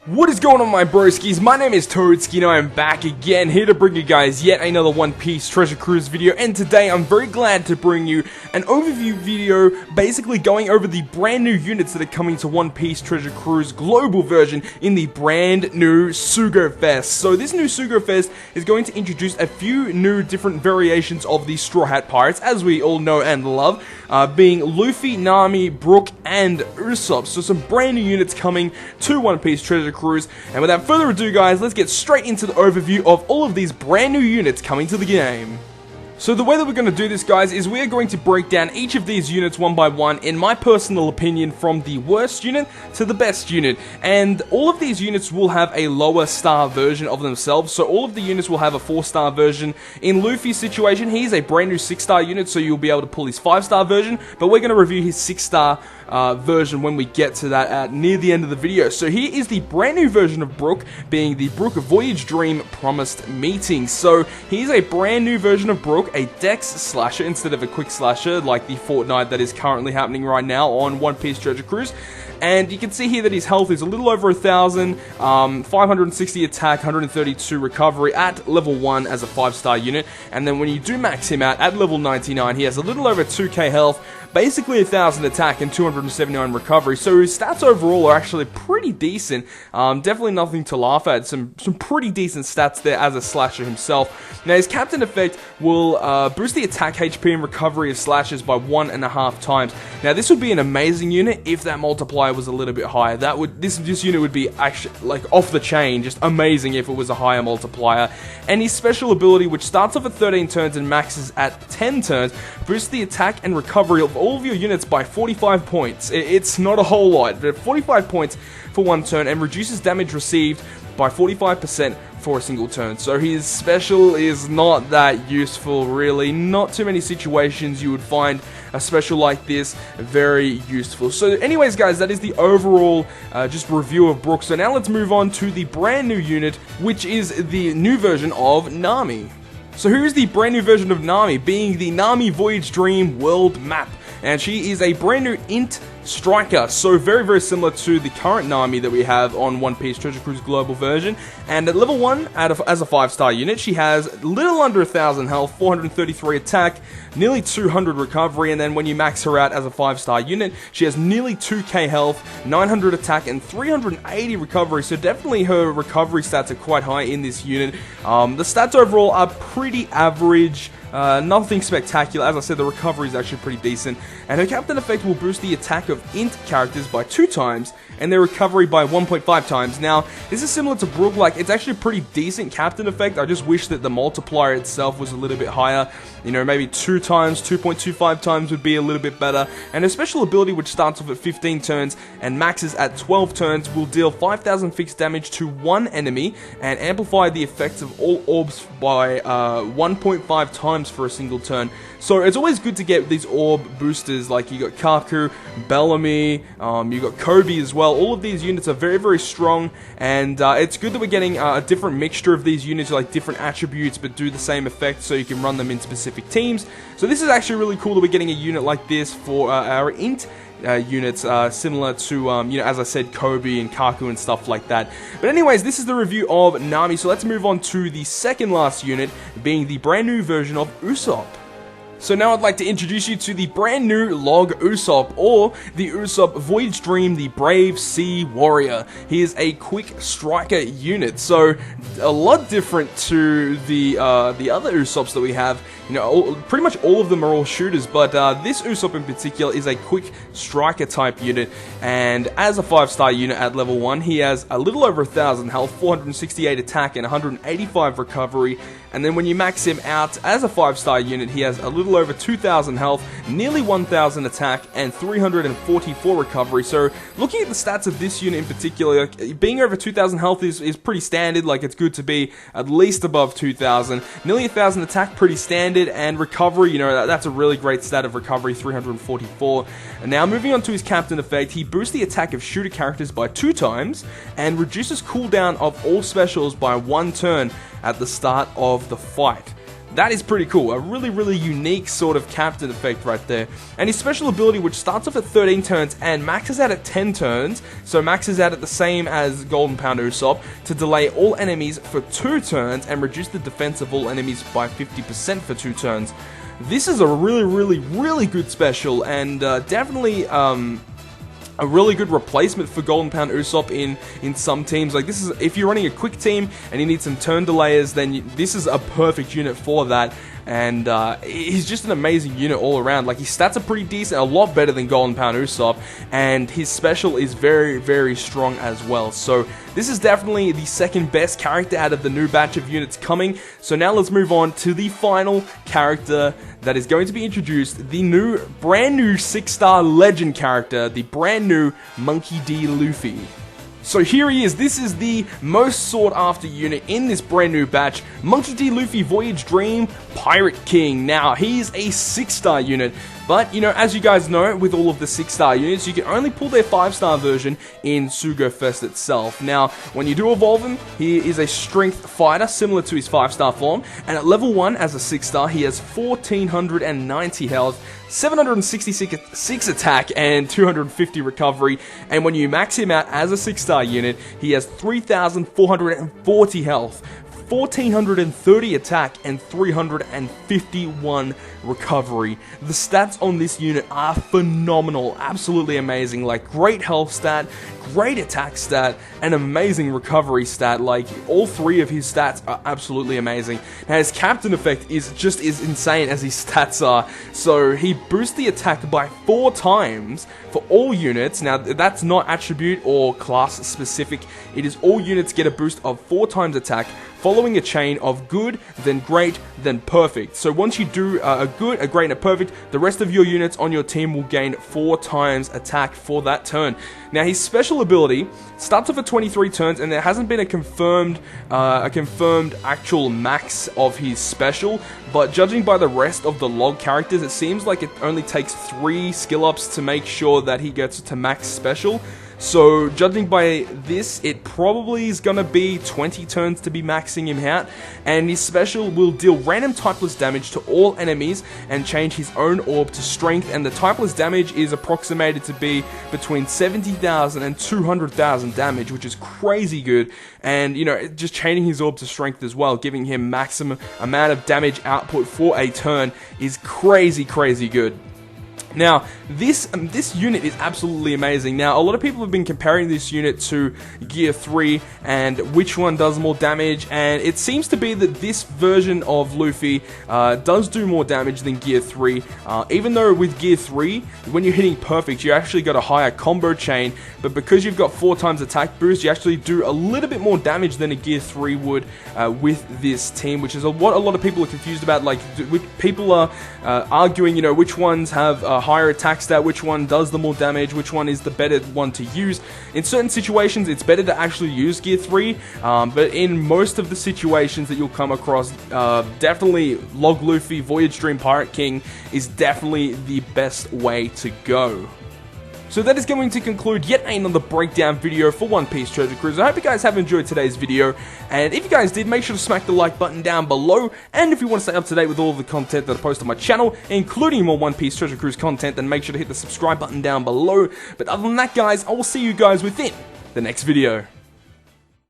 What is going on, my broskiis? My name is Toadski and I am back again, here to bring you guys yet another One Piece Treasure Cruise video. And today I'm very glad to bring you an overview video, basically going over the brand new units that are coming to One Piece Treasure Cruise global version in the brand new Sugo-Fest. So this new Sugo-Fest is going to introduce a few new different variations of the Straw Hat Pirates, as we all know and love, being Luffy, Nami, Brook, and Usopp. So some brand new units coming to One Piece Treasure Cruise. And without further ado, guys, let's get straight into the overview of all of these brand new units coming to the game. So the way that we're going to do this, guys, is we are going to break down each of these units one by one, in my personal opinion, from the worst unit to the best unit. And all of these units will have a lower star version of themselves, so all of the units will have a 4-star version. In Luffy's situation, he's a brand new 6-star unit, so you'll be able to pull his 5-star version, but we're going to review his 6-star version when we get to that at near the end of the video. So here is the brand new version of Brook, being the Brook Voyage Dream Promised Meeting. So here's a brand new version of Brook, a dex slasher instead of a quick slasher like the Fortnite that is currently happening right now on One Piece Treasure Cruise. And you can see here that his health is a little over 1,000, 560 attack, 132 recovery at level 1 as a 5-star unit. And then when you do max him out at level 99, he has a little over 2k health, basically 1,000 attack and 279 recovery. So his stats overall are actually pretty decent. Definitely nothing to laugh at. Some pretty decent stats there as a slasher himself. Now his captain effect will boost the attack, HP, and recovery of slashers by 1.5 times. Now this would be an amazing unit if that multiplier was a little bit higher. That would this unit would be actually like off the chain, just amazing if it was a higher multiplier. And his special ability, which starts off at 13 turns and maxes at 10 turns, boosts the attack and recovery of all of your units by 45 points. It's not a whole lot, but 45 points for one turn, and reduces damage received by 45% for a single turn. So his special is not that useful, really. Not too many situations you would find a special like this very useful. So anyways, guys, that is the overall just review of Brook. So now let's move on to the brand new unit, which is the new version of Nami. So here is the brand new version of Nami, being the Nami Voyage Dream World Map. And she is a brand new int striker, so very similar to the current Nami that we have on One Piece Treasure Cruise global version. And at level 1, as a 5-star unit, she has a little under 1,000 health, 433 attack, nearly 200 recovery, and then when you max her out as a 5-star unit, she has nearly 2k health, 900 attack, and 380 recovery. So definitely her recovery stats are quite high in this unit. The stats overall are pretty average. Nothing spectacular. As I said, the recovery is actually pretty decent. And her captain effect will boost the attack of int characters by 2 times, and their recovery by 1.5 times. Now, this is similar to Brook. Like, it's actually a pretty decent captain effect. I just wish that the multiplier itself was a little bit higher. You know, maybe 2 times, 2.25 times would be a little bit better. And her special ability, which starts off at 15 turns and maxes at 12 turns, will deal 5,000 fixed damage to one enemy and amplify the effects of all orbs by 1.5 times for a single turn. So it's always good to get these orb boosters, like you got Kaku, Bellamy, you got Kobe as well. All of these units are very strong, and it's good that we're getting a different mixture of these units, like different attributes but do the same effect, so you can run them in specific teams. So this is actually really cool that we're getting a unit like this for our int units, similar to, you know, as I said, Kobe and Kaku and stuff like that. But anyways, this is the review of Nami, so let's move on to the second last unit, being the brand new version of Usopp. So now I'd like to introduce you to the brand new Log Usopp, or the Usopp Voyage Dream, the Brave Sea Warrior. He is a quick striker unit, so a lot different to the other Usopps that we have. You know, pretty much all of them are all shooters, but this Usopp in particular is a quick striker type unit, and as a 5-star unit at level 1, he has a little over 1,000 health, 468 attack, and 185 recovery. And then when you max him out as a 5-star unit, he has a little over 2,000 health, nearly 1,000 attack, and 344 recovery. So looking at the stats of this unit in particular, being over 2,000 health is pretty standard. Like, it's good to be at least above 2,000. Nearly 1,000 attack, pretty standard, and recovery, you know, that's a really great stat of recovery, 344. And now moving on to his captain effect, he boosts the attack of shooter characters by 2 times, and reduces cooldown of all specials by 1 turn at the start of the fight. That is pretty cool. A really, really unique sort of captain effect right there. And his special ability, which starts off at 13 turns and maxes out at 10 turns, so maxes out at the same as Golden Pound Usopp, to delay all enemies for 2 turns and reduce the defense of all enemies by 50% for 2 turns. This is a really, really, really good special, and definitely a really good replacement for Golden Pound Usopp in some teams. Like, this is, if you're running a quick team and you need some turn delayers, then this is a perfect unit for that. And he's just an amazing unit all around. Like, his stats are pretty decent, a lot better than Golden Pound Usopp, and his special is very, very strong as well. So this is definitely the second best character out of the new batch of units coming. So now let's move on to the final character that is going to be introduced, the brand new 6-star legend character, the brand new Monkey D. Luffy. So here he is. This is the most sought after unit in this brand new batch, Monkey D. Luffy Voyage Dream Pirate King. Now, he's a 6-star unit, but, you know, as you guys know, with all of the 6-star units, you can only pull their 5-star version in Sugo-Fest itself. Now, when you do evolve him, he is a strength fighter, similar to his 5-star form, and at level 1, as a 6-star, he has 1490 health, 766 attack, and 250 recovery, and when you max him out as a 6-star unit, he has 3440 health, 1430 attack, and 351 recovery. The stats on this unit are phenomenal, absolutely amazing. Like, great health stat, great attack stat, and amazing recovery stat. Like, all 3 of his stats are absolutely amazing. Now, his captain effect is just as insane as his stats are. So he boosts the attack by 4 times for all units. Now, that's not attribute or class specific. It is all units get a boost of 4 times attack, following a chain of good, then great, then perfect. So once you do a good, a great, and a perfect, the rest of your units on your team will gain 4 times attack for that turn. Now, his special ability starts off at 23 turns, and there hasn't been a confirmed actual max of his special, but judging by the rest of the log characters, it seems like it only takes 3 skill ups to make sure that he gets to max special. So, judging by this, it probably is going to be 20 turns to be maxing him out, and his special will deal random typeless damage to all enemies and change his own orb to strength, and the typeless damage is approximated to be between 70,000 and 200,000 damage, which is crazy good, and, you know, just changing his orb to strength as well, giving him maximum amount of damage output for a turn is crazy, crazy good. Now, this unit is absolutely amazing. Now, a lot of people have been comparing this unit to Gear 3 and which one does more damage, and it seems to be that this version of Luffy does do more damage than Gear 3, even though with Gear 3, when you're hitting perfect, you actually got a higher combo chain, but because you've got 4 times attack boost, you actually do a little bit more damage than a Gear 3 would with this team, which is what a lot of people are confused about. Like, people are arguing, you know, which ones have a higher attack stat, which one does the more damage, which one is the better one to use. In certain situations, it's better to actually use Gear 3, but in most of the situations that you'll come across, definitely Log Luffy Voyage Dream Pirate King is definitely the best way to go. So that is going to conclude yet another breakdown video for One Piece Treasure Cruise. I hope you guys have enjoyed today's video, and if you guys did, make sure to smack the like button down below, and if you want to stay up to date with all of the content that I post on my channel, including more One Piece Treasure Cruise content, then make sure to hit the subscribe button down below. But other than that, guys, I will see you guys within the next video.